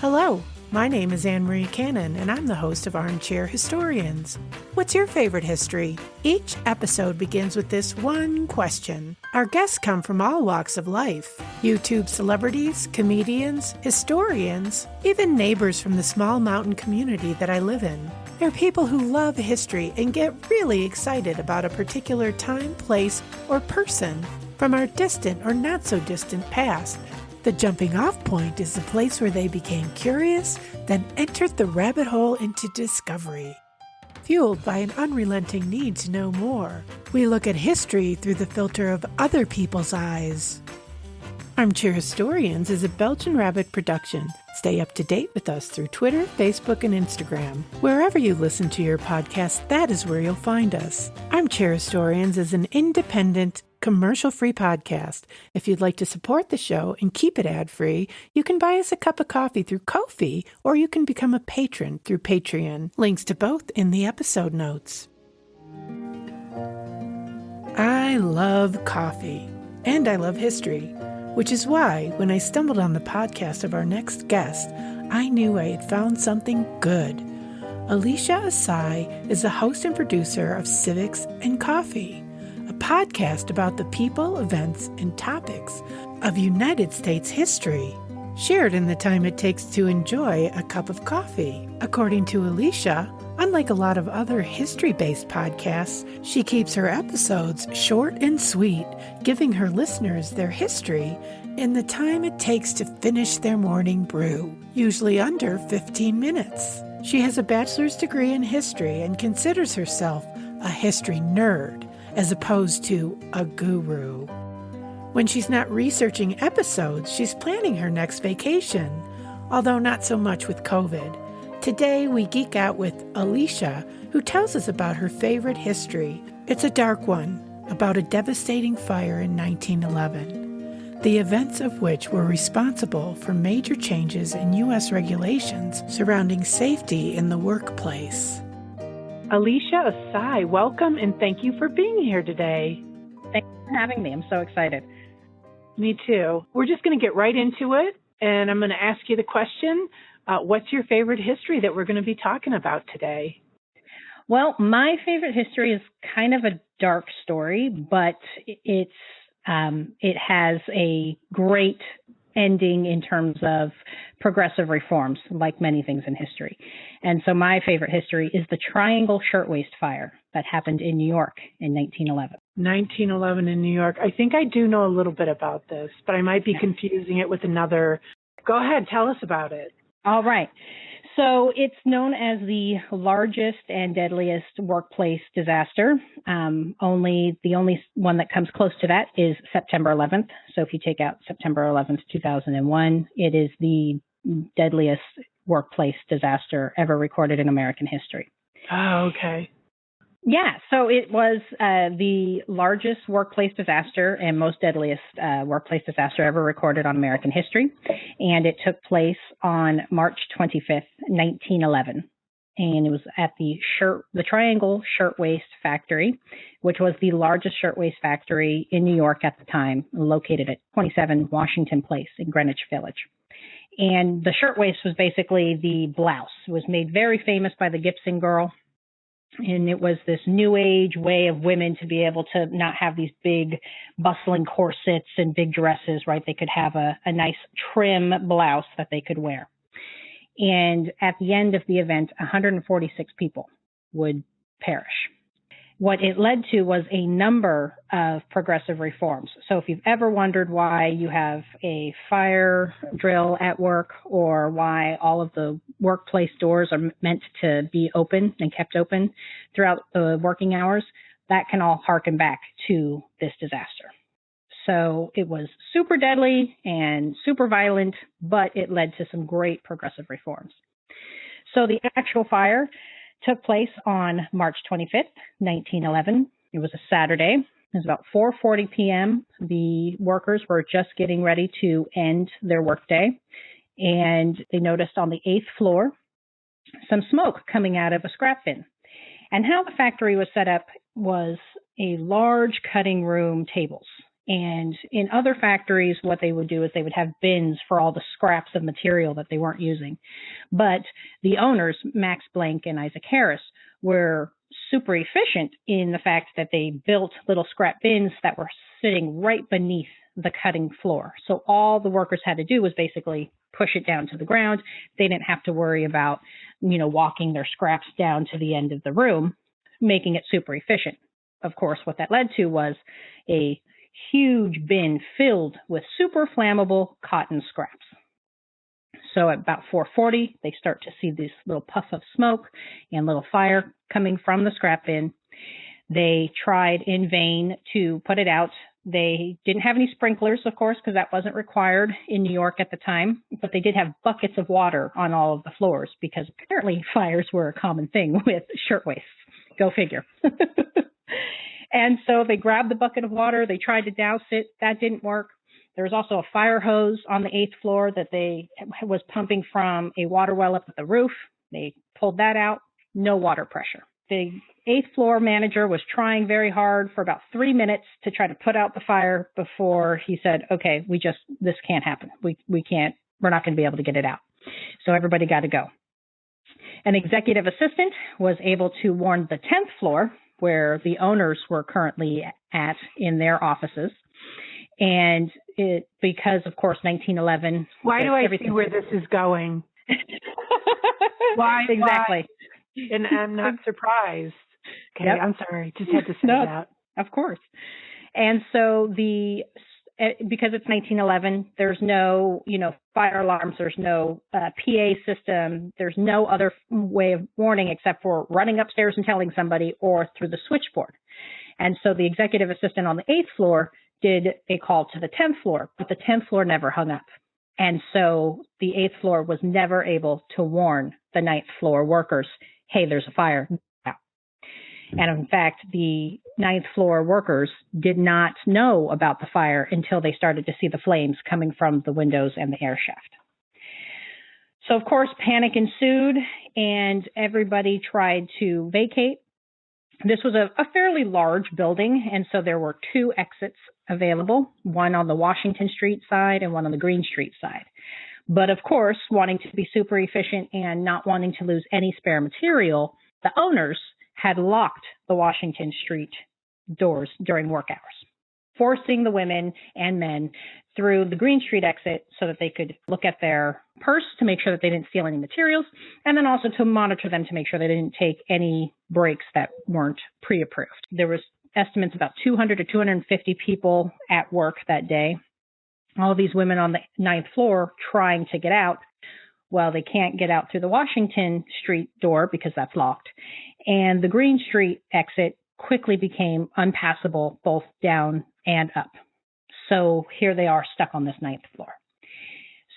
Hello, my name is Anne Marie Cannon, and I'm the host of Armchair Historians. What's your favorite history? Each episode begins with this one question. Our guests come from all walks of life. YouTube celebrities, comedians, historians, even neighbors from the small mountain community that I live in. They're people who love history and get really excited about a particular time, place, or person from our distant or not so distant past. The jumping off point is the place where they became curious, then entered the rabbit hole into discovery. Fueled by an unrelenting need to know more, we look at history through the filter of other people's eyes. Armchair Historians is a Belgian Rabbit production. Stay up to date with us through Twitter, Facebook, and Instagram. Wherever you listen to your podcast, that is where you'll find us. Armchair Historians is an independent, commercial-free podcast. If you'd like to support the show and keep it ad-free, you can buy us a cup of coffee through Ko-fi, or you can become a patron through Patreon. Links to both in the episode notes. I love coffee, and I love history, which is why, when I stumbled on the podcast of our next guest, I knew I had found something good. Alycia Asai is the host and producer of Civics and Coffee, a podcast about the people, events, and topics of United States history, shared in the time it takes to enjoy a cup of coffee. According to Alycia, unlike a lot of other history-based podcasts, she keeps her episodes short and sweet, giving her listeners their history in the time it takes to finish their morning brew, usually under 15 minutes. She has a bachelor's degree in history and considers herself a history nerd, as opposed to a guru. When she's not researching episodes, she's planning her next vacation, although not so much with COVID. Today, we geek out with Alycia, who tells us about her favorite history. It's a dark one, about a devastating fire in 1911, the events of which were responsible for major changes in U.S. regulations surrounding safety in the workplace. Alycia Asai, welcome and thank you for being here today. Thanks for having me. I'm so excited. Me too. We're just going to get right into it, and I'm going to ask you the question, what's your favorite history that we're going to be talking about today? Well, my favorite history is kind of a dark story, but it has a great ending in terms of progressive reforms, like many things in history. And so my favorite history is the Triangle Shirtwaist Fire that happened in New York in 1911. 1911 in New York. I think I do know a little bit about this, but I might be confusing it with another. Go ahead, tell us about it. All right. So it's known as the largest and deadliest workplace disaster. The only one that comes close to that is September 11th. So if you take out September 11th, 2001, it is the deadliest workplace disaster ever recorded in American history. Oh, okay. Yeah, so it was the largest workplace disaster and most deadliest workplace disaster ever recorded on American history. And it took place on March 25th, 1911. And it was at the Triangle Shirtwaist Factory, which was the largest shirtwaist factory in New York at the time, located at 27 Washington Place in Greenwich Village. And the shirtwaist was basically the blouse. It was made very famous by the Gibson Girl. And it was this new age way of women to be able to not have these big bustling corsets and big dresses, right? They could have a nice trim blouse that they could wear. And at the end of the event, 146 people would perish. What it led to was a number of progressive reforms. So if you've ever wondered why you have a fire drill at work or why all of the workplace doors are meant to be open and kept open throughout the working hours, that can all harken back to this disaster. So it was super deadly and super violent, but it led to some great progressive reforms. So the actual fire took place on March 25th, 1911. It was a Saturday. It was about 4:40 p.m. The workers were just getting ready to end their workday, and they noticed on the 8th floor some smoke coming out of a scrap bin. And how the factory was set up was a large cutting room tables. And in other factories, what they would do is they would have bins for all the scraps of material that they weren't using. But the owners, Max Blank and Isaac Harris, were super efficient in the fact that they built little scrap bins that were sitting right beneath the cutting floor. So all the workers had to do was basically push it down to the ground. They didn't have to worry about, walking their scraps down to the end of the room, making it super efficient. Of course, what that led to was a huge bin filled with super flammable cotton scraps. So at about 4:40, they start to see this little puff of smoke and little fire coming from the scrap bin. They tried in vain to put it out. They didn't have any sprinklers, of course, because that wasn't required in New York at the time, but they did have buckets of water on all of the floors because apparently fires were a common thing with shirtwaists. Go figure. And so they grabbed the bucket of water. They tried to douse it. That didn't work. There was also a fire hose on the 8th floor that they was pumping from a water well up at the roof. They pulled that out. No water pressure. The 8th floor manager was trying very hard for about 3 minutes to try to put out the fire before he said, okay, this can't happen. We're not going to be able to get it out. So everybody got to go. An executive assistant was able to warn the 10th floor, where the owners were currently at in their offices. And because, of course, 1911. Why do I see where this is going? Why? Exactly. Why? And I'm not surprised. Okay, yep. I'm sorry. Just had to say that. Of course. And so because it's 1911, there's no, fire alarms, there's no PA system, there's no other way of warning except for running upstairs and telling somebody or through the switchboard. And so the executive assistant on the 8th floor did a call to the 10th floor, but the 10th floor never hung up. And so the 8th floor was never able to warn the 9th floor workers, hey, there's a fire. And in fact, the 9th floor workers did not know about the fire until they started to see the flames coming from the windows and the air shaft. So, of course, panic ensued and everybody tried to vacate. This was a fairly large building, and so there were 2 exits available, one on the Washington Street side and one on the Green Street side. But, of course, wanting to be super efficient and not wanting to lose any spare material, the owners had locked the Washington Street doors during work hours, forcing the women and men through the Green Street exit so that they could look at their purse to make sure that they didn't steal any materials, and then also to monitor them to make sure they didn't take any breaks that weren't pre-approved. There was estimates about 200 to 250 people at work that day. All these women on the 9th floor trying to get out. Well, they can't get out through the Washington Street door because that's locked. And the Green Street exit quickly became unpassable both down and up. So here they are stuck on this 9th floor.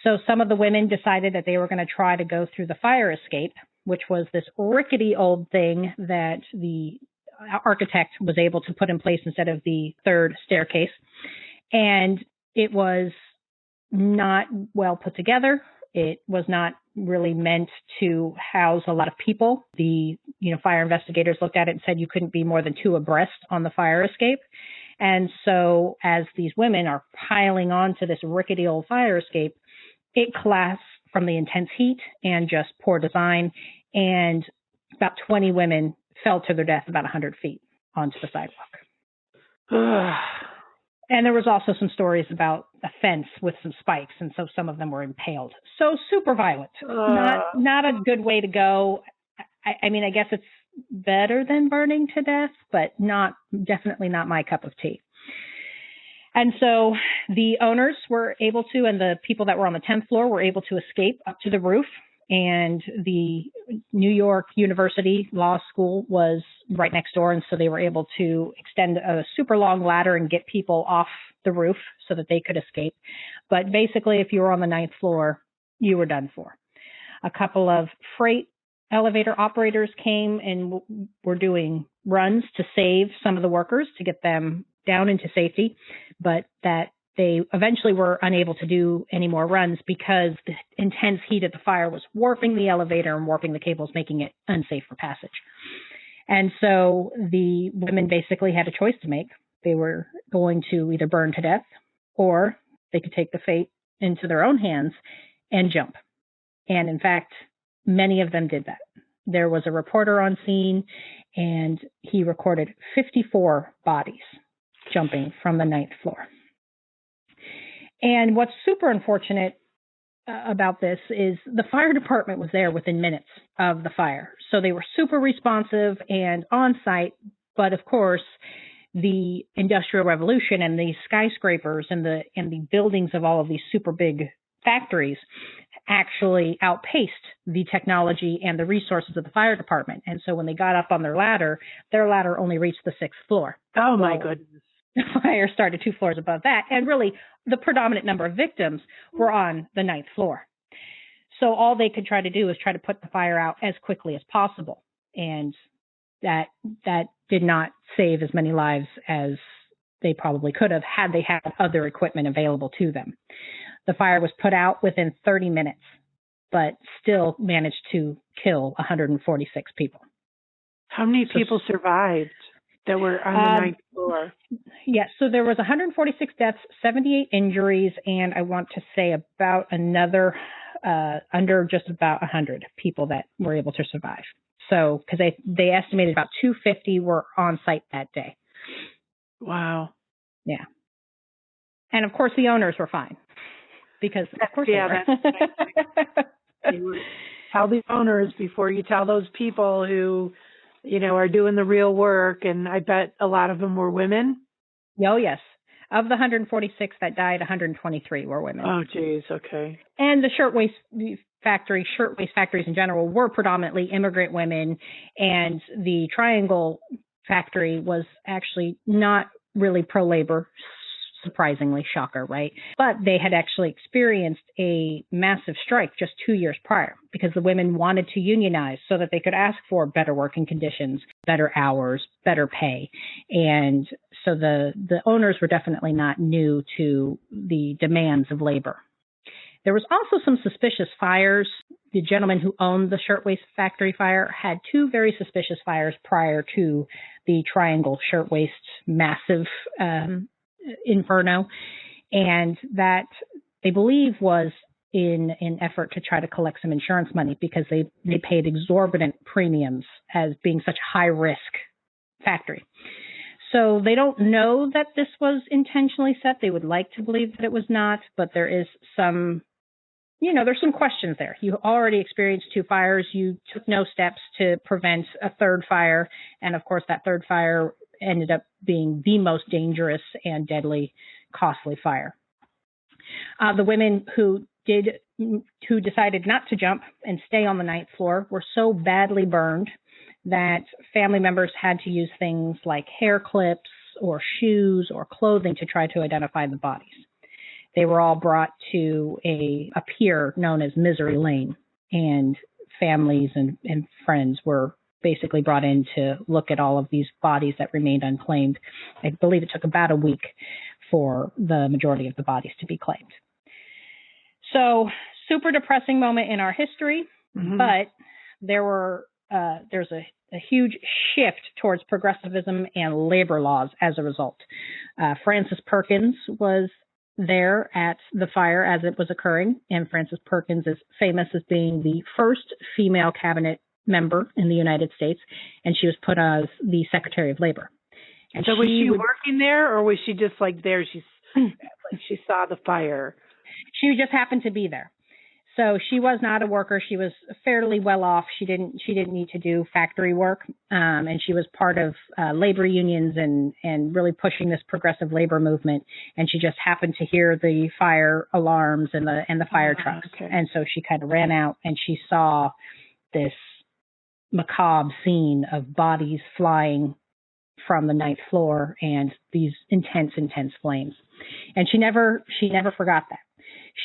So some of the women decided that they were going to try to go through the fire escape, which was this rickety old thing that the architect was able to put in place instead of the 3rd staircase. And it was not well put together. It was not really meant to house a lot of people. The fire investigators looked at it and said you couldn't be more than 2 abreast on the fire escape. And so as these women are piling onto this rickety old fire escape, it collapsed from the intense heat and just poor design. And about 20 women fell to their death about 100 feet onto the sidewalk. And there was also some stories about a fence with some spikes, and so some of them were impaled. So super violent. Not a good way to go. I mean, I guess it's better than burning to death, but definitely not my cup of tea. And so the owners were able to, and the people that were on the 10th floor were able to escape up to the roof. And the New York University Law School was right next door. And so they were able to extend a super long ladder and get people off the roof so that they could escape. But basically, if you were on the 9th floor, you were done for. A couple of freight elevator operators came and were doing runs to save some of the workers to get them down into safety, but that they eventually were unable to do any more runs because the intense heat of the fire was warping the elevator and warping the cables, making it unsafe for passage. And so the women basically had a choice to make. they were going to either burn to death or they could take the fate into their own hands and jump. And in fact, many of them did that. There was a reporter on scene, and he recorded 54 bodies jumping from the 9th floor. And what's super unfortunate about this is the fire department was there within minutes of the fire. So they were super responsive and on site. But of course, the Industrial Revolution and the skyscrapers and the buildings of all of these super big factories actually outpaced the technology and the resources of the fire department. And so when they got up on their ladder only reached the 6th floor. Oh, my goodness. The fire started 2 floors above that. And really, the predominant number of victims were on the 9th floor. So all they could try to do is try to put the fire out as quickly as possible. And that did not save as many lives as they probably could have had they had other equipment available to them. The fire was put out within 30 minutes, but still managed to kill 146 people. How many people survived that were on the 9th floor? Yes, so there was 146 deaths, 78 injuries, and I want to say about another under just about 100 people that were able to survive. So, because they estimated about 250 were on site that day. Wow. Yeah. And of course, the owners were fine. Because, of course, they were. Tell the owners before you tell those people who, are doing the real work. And I bet a lot of them were women. Oh, yes. Of the 146 that died, 123 were women. Oh, geez. Okay. And the shirtwaist factories in general were predominantly immigrant women. And the Triangle factory was actually not really pro-labor. Surprisingly, shocker, right? But they had actually experienced a massive strike just 2 years prior because the women wanted to unionize so that they could ask for better working conditions, better hours, better pay. And so the owners were definitely not new to the demands of labor. There was also some suspicious fires. The gentleman who owned the Shirtwaist factory fire had 2 very suspicious fires prior to the Triangle Shirtwaist massive inferno, and that they believe was in an effort to try to collect some insurance money because they paid exorbitant premiums as being such a high risk factory. So they don't know that this was intentionally set. They would like to believe that it was not, but there is some, there's some questions there. You already experienced 2 fires. You took no steps to prevent a 3rd fire. And of course, that 3rd fire ended up being the most dangerous and deadly, costly fire. The women who decided not to jump and stay on the 9th floor were so badly burned that family members had to use things like hair clips or shoes or clothing to try to identify the bodies. They were all brought to a pier known as Misery Lane, and families and friends were basically brought in to look at all of these bodies that remained unclaimed. I believe it took about a week for the majority of the bodies to be claimed. So, super depressing moment in our history, but there's a huge shift towards progressivism and labor laws as a result. Frances Perkins was there at the fire as it was occurring, and Frances Perkins is famous as being the first female cabinet member in the United States, and she was put as the Secretary of Labor. And so was she working there, or was she just there? She saw the fire. She just happened to be there. So she was not a worker. She was fairly well off. She didn't need to do factory work, and she was part of labor unions and really pushing this progressive labor movement. And she just happened to hear the fire alarms and the fire trucks, okay. And so she kind of ran out and she saw this macabre scene of bodies flying from the 9th floor and these intense flames. And she never forgot that.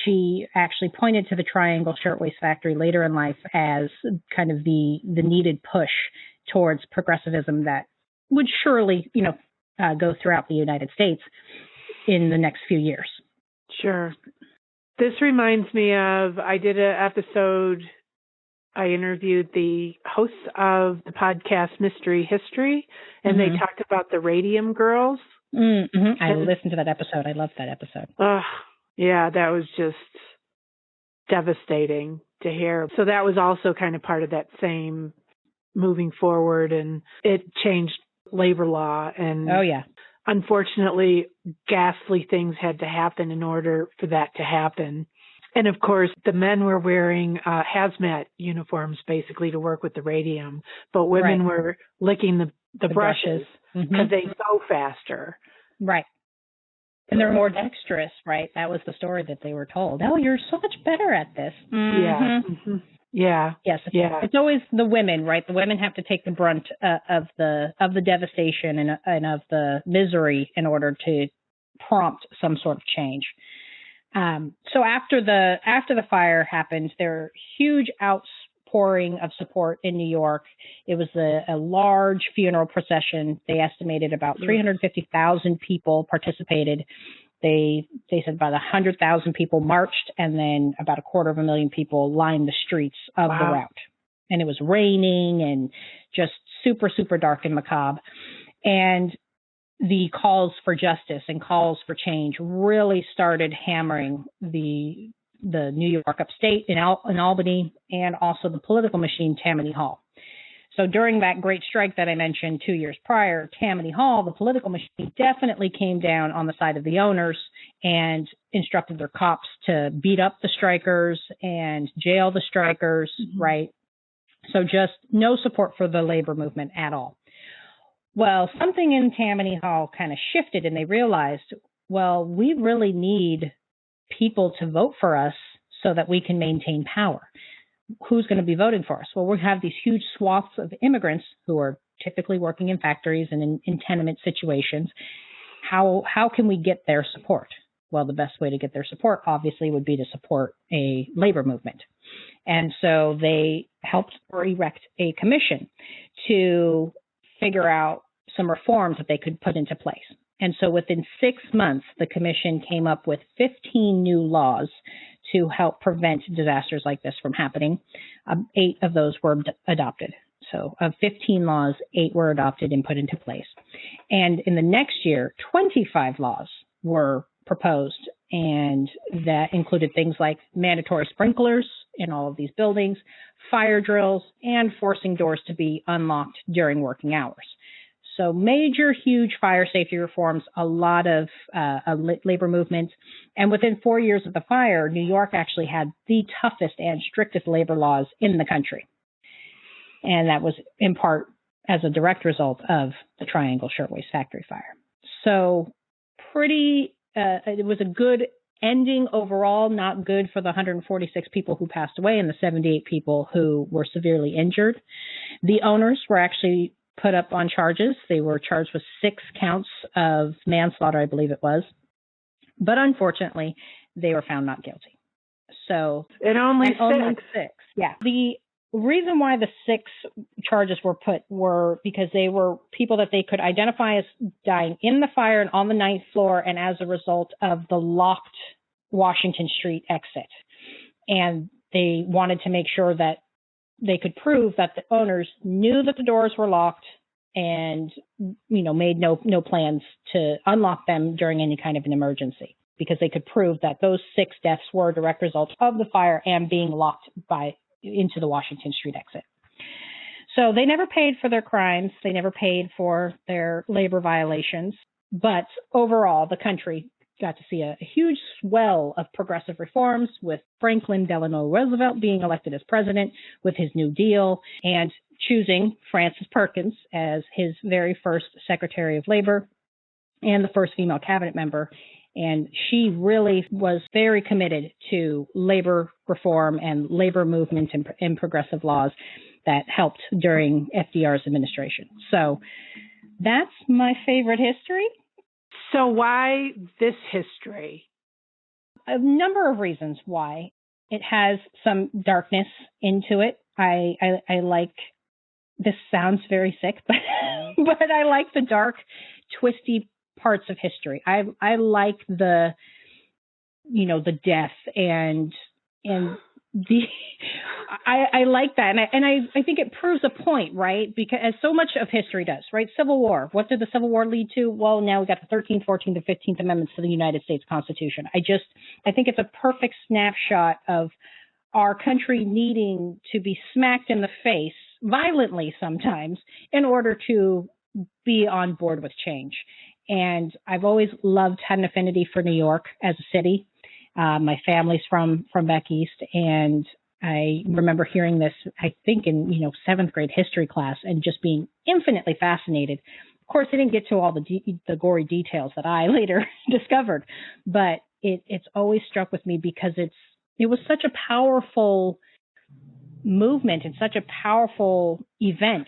She actually pointed to the Triangle Shirtwaist factory later in life as kind of the needed push towards progressivism that would surely, go throughout the United States in the next few years. Sure. This reminds me of, I did an episode, I interviewed the hosts of the podcast Mystery History, and they talked about the Radium Girls. Mm-hmm. I listened to that episode. I loved that episode. Yeah, that was just devastating to hear. So that was also kind of part of that same moving forward, and it changed labor law. And oh, yeah. Unfortunately, ghastly things had to happen in order for that to happen. And of course, the men were wearing hazmat uniforms basically to work with the radium, but women were licking the brushes because they go faster. Right. And they're more dexterous, right? That was the story that they were told. Oh, you're so much better at this. Yeah. Yeah. Yes. Yeah. It's always the women, right? The women have to take the brunt of the devastation and of the misery in order to prompt some sort of change. So after the fire happened, there were huge outpouring of support in New York. It was a large funeral procession. They estimated about 350,000 people participated. They said about 100,000 people marched, and then about 250,000 people lined the streets of the route. And it was raining and just super, super dark and macabre. And the calls for justice and calls for change really started hammering the New York upstate in Albany, and also the political machine, Tammany Hall. So during that great strike that I mentioned 2 years prior, Tammany Hall, the political machine, definitely came down on the side of the owners and instructed their cops to beat up the strikers and jail the strikers, right? So just no support for the labor movement at all. Well, something in Tammany Hall kind of shifted, and they realized, well, we really need people to vote for us so that we can maintain power. Who's going to be voting for us? Well, we have these huge swaths of immigrants who are typically working in factories and in tenement situations. How can we get their support? Well, the best way to get their support, obviously, would be to support a labor movement. And so they helped erect a commission to figure out some reforms that they could put into place. And so within 6 months, the commission came up with 15 new laws to help prevent disasters like this from happening. 8 of those were adopted. So of 15 laws, 8 were adopted and put into place. And in the next year, 25 laws were proposed, and that included things like mandatory sprinklers in all of these buildings, fire drills, and forcing doors to be unlocked during working hours. So major, huge fire safety reforms, a lot of labor movement. And within 4 years of the fire, New York actually had the toughest and strictest labor laws in the country. And that was in part as a direct result of the Triangle Shirtwaist factory fire. So it was a good ending overall, not good for the 146 people who passed away and the 78 people who were severely injured. The owners were actually put up on charges. They were charged with 6 counts of manslaughter, I believe it was. But unfortunately, they were found not guilty. So only 6. Yeah. The reason why the 6 charges were put were because they were people that they could identify as dying in the fire and on the 9th floor, and as a result of the locked Washington Street exit. And they wanted to make sure that they could prove that the owners knew that the doors were locked and, made no plans to unlock them during any kind of an emergency, because they could prove that those 6 deaths were a direct result of the fire and being locked into the Washington Street exit. So they never paid for their crimes. They never paid for their labor violations. But overall, the country got to see a huge swell of progressive reforms, with Franklin Delano Roosevelt being elected as president with his New Deal and choosing Frances Perkins as his very first Secretary of Labor and the first female cabinet member. And she really was very committed to labor reform and labor movement and progressive laws that helped during FDR's administration. So that's my favorite history. So why this history? A number of reasons why. It has some darkness into it. I like, this sounds very sick, but I like the dark, twisty parts of history. I like the death and the I like that. And I think it proves a point, right? Because as so much of history does, right? Civil War. What did the Civil War lead to? Well, now we got the 13th, 14th, and 15th Amendments to the United States Constitution. I think it's a perfect snapshot of our country needing to be smacked in the face violently sometimes in order to be on board with change. And I've always had an affinity for New York as a city. My family's from back east, and I remember hearing this, I think in, seventh grade history class, and just being infinitely fascinated. Of course, I didn't get to all the gory details that I later discovered, but it's always struck with me because it was such a powerful movement and such a powerful event.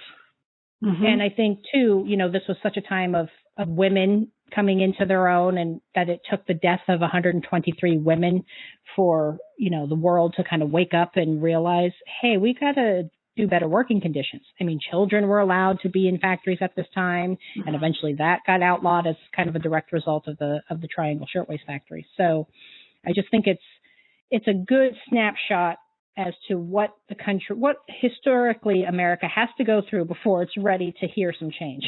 Mm-hmm. And I think too, this was such a time of women coming into their own, and that it took the death of 123 women for, the world to kind of wake up and realize, hey, we got to do better working conditions. I mean, children were allowed to be in factories at this time, mm-hmm. and eventually that got outlawed as kind of a direct result of the Triangle Shirtwaist factory. So I just think it's a good snapshot as to what historically America has to go through before it's ready to hear some change.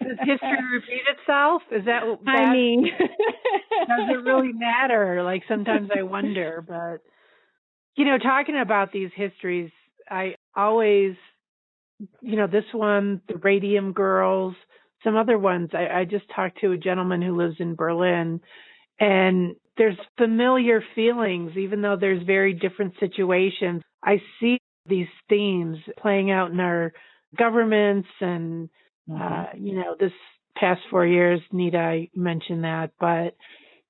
Does history repeat itself? Is that I mean, does it really matter? Like, sometimes I wonder, but, talking about these histories, I always, this one, the Radium Girls, some other ones. I just talked to a gentleman who lives in Berlin, and there's familiar feelings, even though there's very different situations. I see these themes playing out in our governments, and, this past 4 years, need I mention that? But,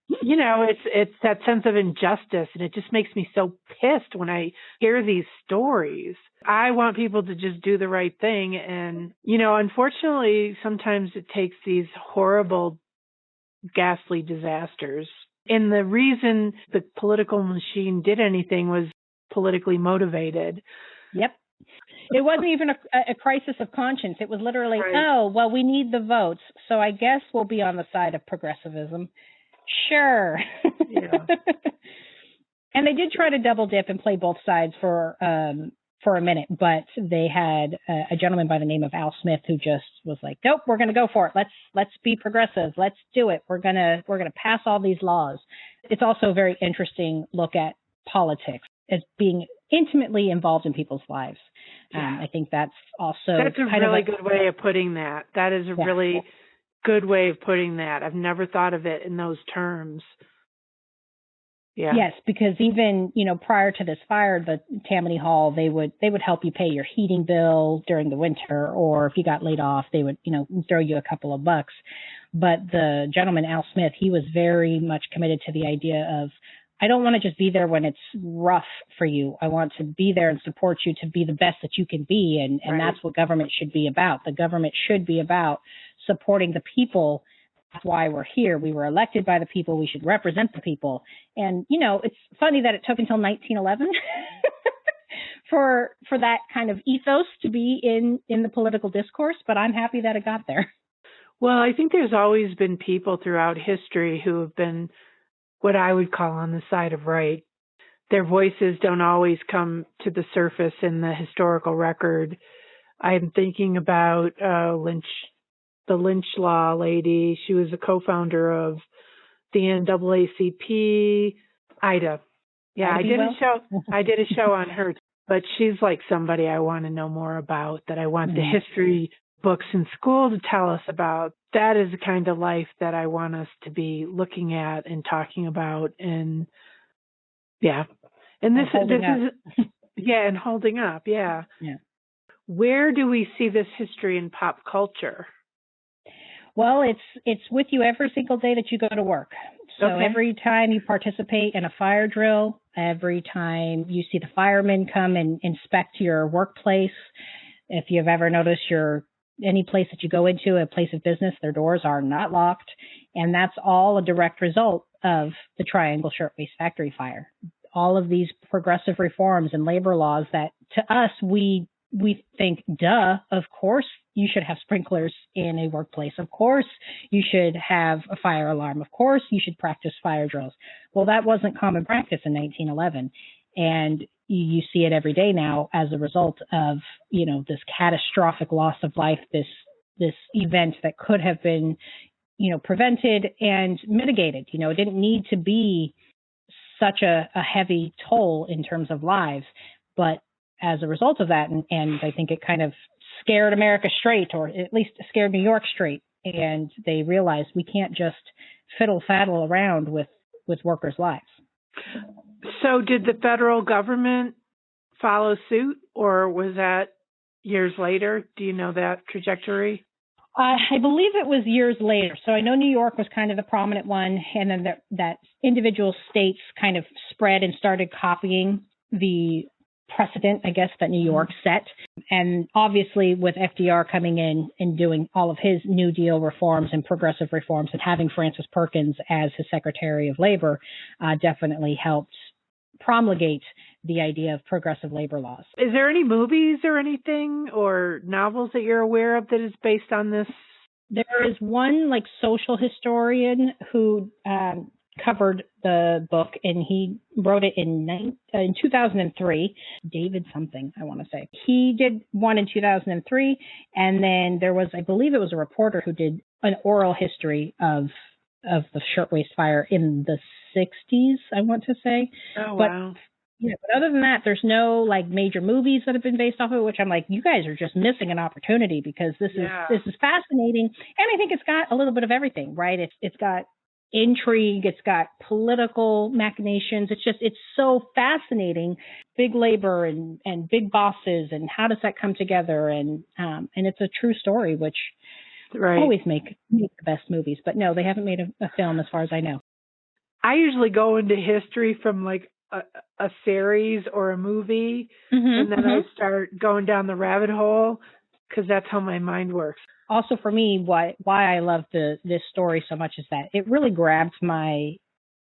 it's that sense of injustice, and it just makes me so pissed when I hear these stories. I want people to just do the right thing. And, unfortunately, sometimes it takes these horrible, ghastly disasters. And the reason the political machine did anything was politically motivated. Yep. It wasn't even a crisis of conscience. It was literally, right. Oh, well, we need the votes, so I guess we'll be on the side of progressivism. Sure. Yeah. And they did try to double dip and play both sides for a minute, but they had a gentleman by the name of Al Smith who just was like, nope, we're going to go for it. Let's be progressive. Let's do it. We're going to pass all these laws. It's also a very interesting look at politics as being intimately involved in people's lives. I think that's also a really good way of putting that. That is a really good way of putting that. I've never thought of it in those terms. Yeah. Yes, because even, prior to this fire, the Tammany Hall, they would help you pay your heating bill during the winter, or if you got laid off, they would, throw you a couple of bucks. But the gentleman, Al Smith, he was very much committed to the idea of, I don't want to just be there when it's rough for you. I want to be there and support you to be the best that you can be. And right. That's what government should be about. The government should be about supporting the people. That's why we're here. We were elected by the people. We should represent the people. And, it's funny that it took until 1911 for that kind of ethos to be in the political discourse, but I'm happy that it got there. Well, I think there's always been people throughout history who have been what I would call on the side of right. Their voices don't always come to the surface in the historical record. I'm thinking about the Lynch Law lady. She was a co-founder of the NAACP. Ida. Yeah, I did a show on her, but she's like somebody I want to know more about, that I want the history books in school to tell us about. That is the kind of life that I want us to be looking at and talking about. And and this is and holding up. Yeah. Where do we see this history in pop culture? Well, it's with you every single day that you go to work. So every time you participate in a fire drill, every time you see the firemen come and inspect your workplace, if you've ever noticed any place that you go into, a place of business, their doors are not locked. And that's all a direct result of the Triangle Shirtwaist factory fire. All of these progressive reforms and labor laws that to us, we think, duh, of course you should have sprinklers in a workplace. Of course you should have a fire alarm. Of course you should practice fire drills. Well, that wasn't common practice in 1911. And you see it every day now as a result of, this catastrophic loss of life, this event that could have been, prevented and mitigated. It didn't need to be such a heavy toll in terms of lives. But as a result of that, and I think it kind of scared America straight, or at least scared New York straight. And they realized we can't just fiddle-faddle around with workers' lives. So did the federal government follow suit, or was that years later? Do you know that trajectory? I believe it was years later. So I know New York was kind of the prominent one, and then that individual states kind of spread and started copying the precedent, I guess, that New York set. And obviously with FDR coming in and doing all of his New Deal reforms and progressive reforms, and having Francis Perkins as his Secretary of Labor definitely helped promulgate the idea of progressive labor laws. Is there any movies or anything or novels that you're aware of that is based on this? There is one social historian who covered the book, and he wrote it in 2003. David something, I want to say. He did one in 2003, and then there was, I believe it was a reporter who did an oral history of the Shirtwaist fire in the 60s, I want to say. Oh, wow. But other than that, there's no major movies that have been based off of it, which I'm you guys are just missing an opportunity, because this is fascinating. And I think it's got a little bit of everything, right? It's got intrigue, it's got political machinations. It's so fascinating. Big labor and big bosses, and how does that come together? And it's a true story, which always make the best movies. But no, they haven't made a film as far as I know. I usually go into history from a series or a movie, and then I start going down the rabbit hole, because that's how my mind works. Also, for me, why I love this story so much is that it really grabbed my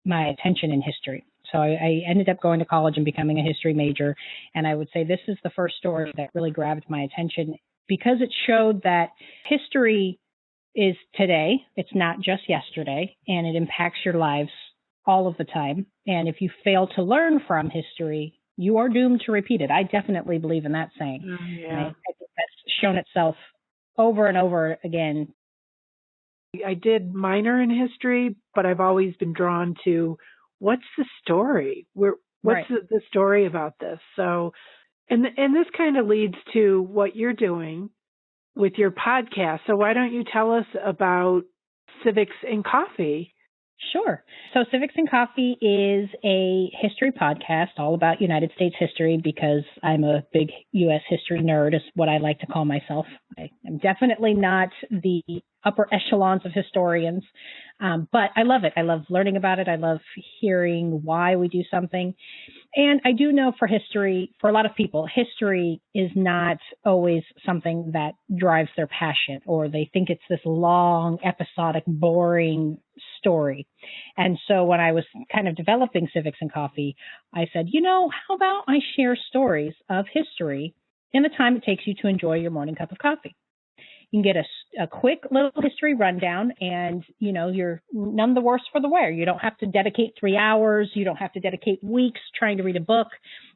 attention in history. So I ended up going to college and becoming a history major, and I would say this is the first story that really grabbed my attention, because it showed that history is today. It's not just yesterday, and it impacts your lives all of the time. And if you fail to learn from history, you are doomed to repeat it. I definitely believe in that saying. Yeah. I think that's shown itself over and over again. I did minor in history, but I've always been drawn to what's the story? What's the story about this? So, and this kind of leads to what you're doing with your podcast. So why don't you tell us about Civics and Coffee? Sure. So Civics and Coffee is a history podcast all about United States history, because I'm a big U.S. history nerd, is what I like to call myself. I'm definitely not the upper echelons of historians, but I love it. I love learning about it. I love hearing why we do something. And I do know for history, for a lot of people, history is not always something that drives their passion, or they think it's this long, episodic, boring story. And so when I was kind of developing Civics and Coffee, I said, how about I share stories of history in the time it takes you to enjoy your morning cup of coffee? You can get a quick little history rundown, and, you're none the worse for the wear. You don't have to dedicate 3 hours. You don't have to dedicate weeks trying to read a book.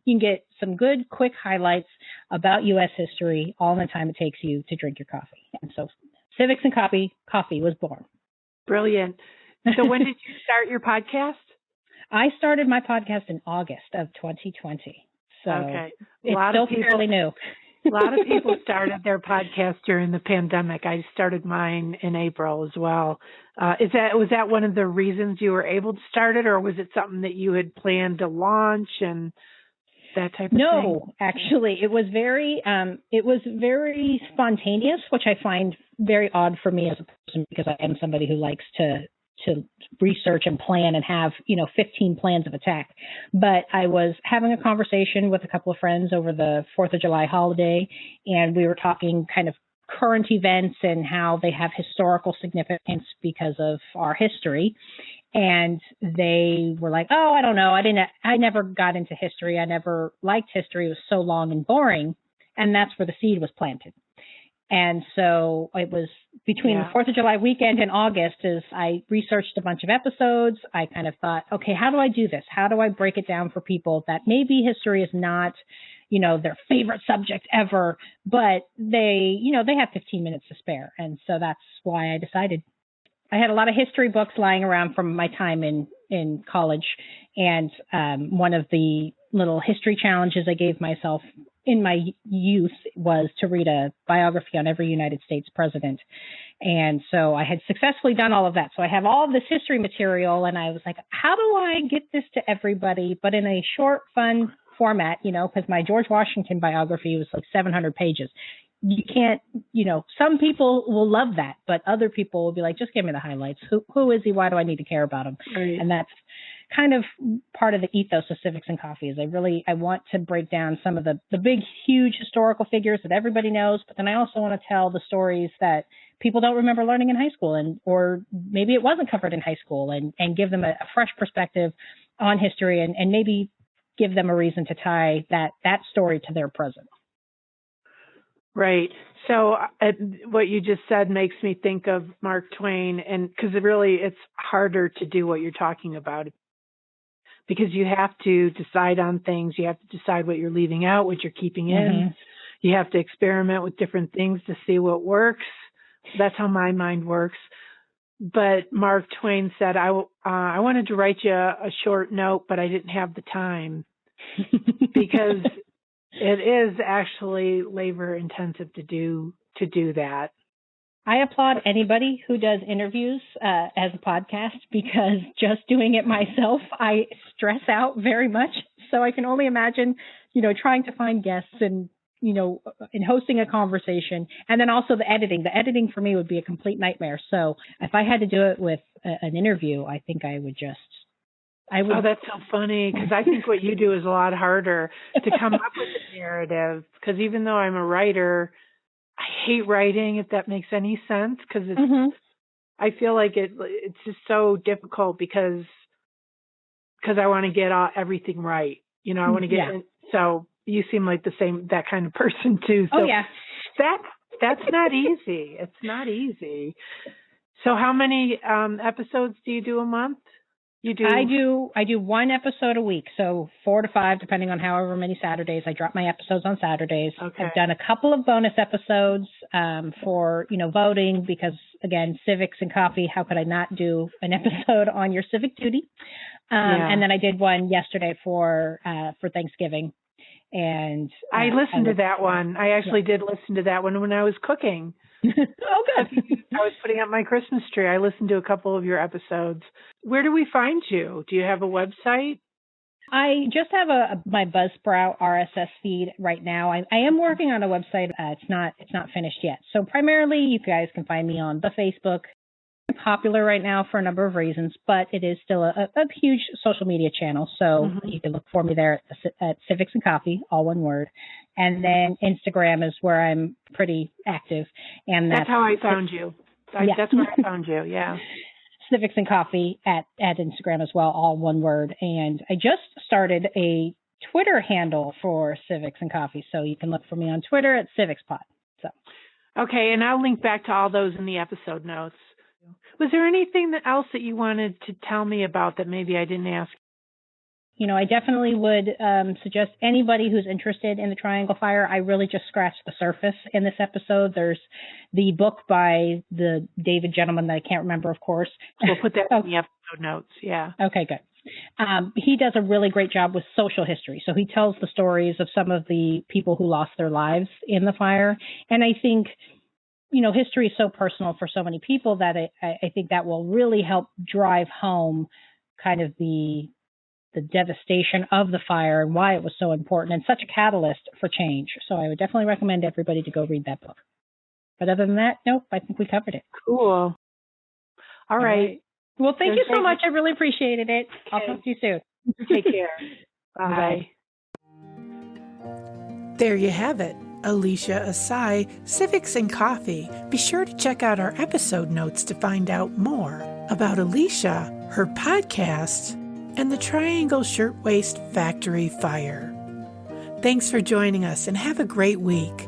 You can get some good, quick highlights about U.S. history all in the time it takes you to drink your coffee. And so Civics and Coffee was born. Brilliant. So when did you start your podcast? I started my podcast in August of 2020. So okay. It's still fairly new. A lot of people started their podcast during the pandemic. I started mine in April as well. Was that one of the reasons you were able to start it, or was it something that you had planned to launch and that type of thing? No, actually, it was very spontaneous, which I find very odd for me as a person, because I am somebody who likes to research and plan and have, 15 plans of attack. But I was having a conversation with a couple of friends over the 4th of July holiday, and we were talking kind of current events and how they have historical significance because of our history. And they were like, oh, I don't know. I never got into history. I never liked history. It was so long and boring. And that's where the seed was planted. And so it was between the 4th of July weekend and August as I researched a bunch of episodes. I kind of thought, okay, how do I do this? How do I break it down for people that maybe history is not, their favorite subject ever, but they have 15 minutes to spare. And so that's why I decided. I had a lot of history books lying around from my time in college. And one of the little history challenges I gave myself in my youth was to read a biography on every United States president. And so I had successfully done all of that. So I have all of this history material, and I was like, how do I get this to everybody, but in a short, fun format, because my George Washington biography was like 700 pages. You can't, some people will love that, but other people will be like, just give me the highlights. Who is he? Why do I need to care about him? Right. And that's kind of part of the ethos of Civics and Coffee is I want to break down some of the big, huge historical figures that everybody knows, but then I also want to tell the stories that people don't remember learning in high school or maybe it wasn't covered in high school and give them a fresh perspective on history and maybe give them a reason to tie that story to their present. Right. So what you just said makes me think of Mark Twain, and because it's harder to do what you're talking about because you have to decide on things. You have to decide what you're leaving out, what you're keeping in. Mm-hmm. You have to experiment with different things to see what works. That's how my mind works. But Mark Twain said, I wanted to write you a short note, but I didn't have the time because it is actually labor intensive to do that. I applaud anybody who does interviews as a podcast because just doing it myself, I stress out very much. So I can only imagine, trying to find guests and, in hosting a conversation, and then also the editing. The editing for me would be a complete nightmare. So if I had to do it with an interview, I think I would. Oh, that's so funny because I think what you do is a lot harder to come up with a narrative because even though I'm a writer, I hate writing, if that makes any sense, because I feel like it's just so difficult because I want to get everything right. I want to get so you seem like that kind of person too. So that's not easy. It's not easy. So how many episodes do you do a month? You do? I do one episode a week, so 4 to 5, depending on however many Saturdays. I drop my episodes on Saturdays. Okay. I've done a couple of bonus episodes for voting because again, Civics and Coffee. How could I not do an episode on your civic duty? And then I did one yesterday for Thanksgiving. And I listened to that one. I actually did listen to that one when I was cooking. Oh, good. I was putting up my Christmas tree. I listened to a couple of your episodes. Where do we find you? Do you have a website? I just have my Buzzsprout RSS feed right now. I am working on a website. It's not finished yet. So primarily, you guys can find me on the Facebook. I'm popular right now for a number of reasons, but it is still a huge social media channel. So you can look for me there at Civics and Coffee, all one word. And then Instagram is where I'm pretty active. And that's how I found you. That's where I found you, yeah. Civics and Coffee at Instagram as well, all one word. And I just started a Twitter handle for Civics and Coffee. So you can look for me on Twitter at CivicsPod. So. Okay, and I'll link back to all those in the episode notes. Was there anything else that you wanted to tell me about that maybe I didn't ask? I definitely would suggest anybody who's interested in the Triangle Fire. I really just scratched the surface in this episode. There's the book by the David gentleman that I can't remember, of course. We'll put that in the episode notes, yeah. Okay, good. He does a really great job with social history. So he tells the stories of some of the people who lost their lives in the fire. And I think history is so personal for so many people that I think that will really help drive home kind of the devastation of the fire and why it was so important and such a catalyst for change. So I would definitely recommend everybody to go read that book. But other than that, nope, I think we covered it. Cool. All right. Well, thank you so much. I really appreciated it. Okay. I'll talk to you soon. Take care. Bye. There you have it. Alycia Asai, Civics and Coffee. Be sure to check out our episode notes to find out more about Alycia, her podcast, and the Triangle Shirtwaist Factory Fire. Thanks for joining us and have a great week.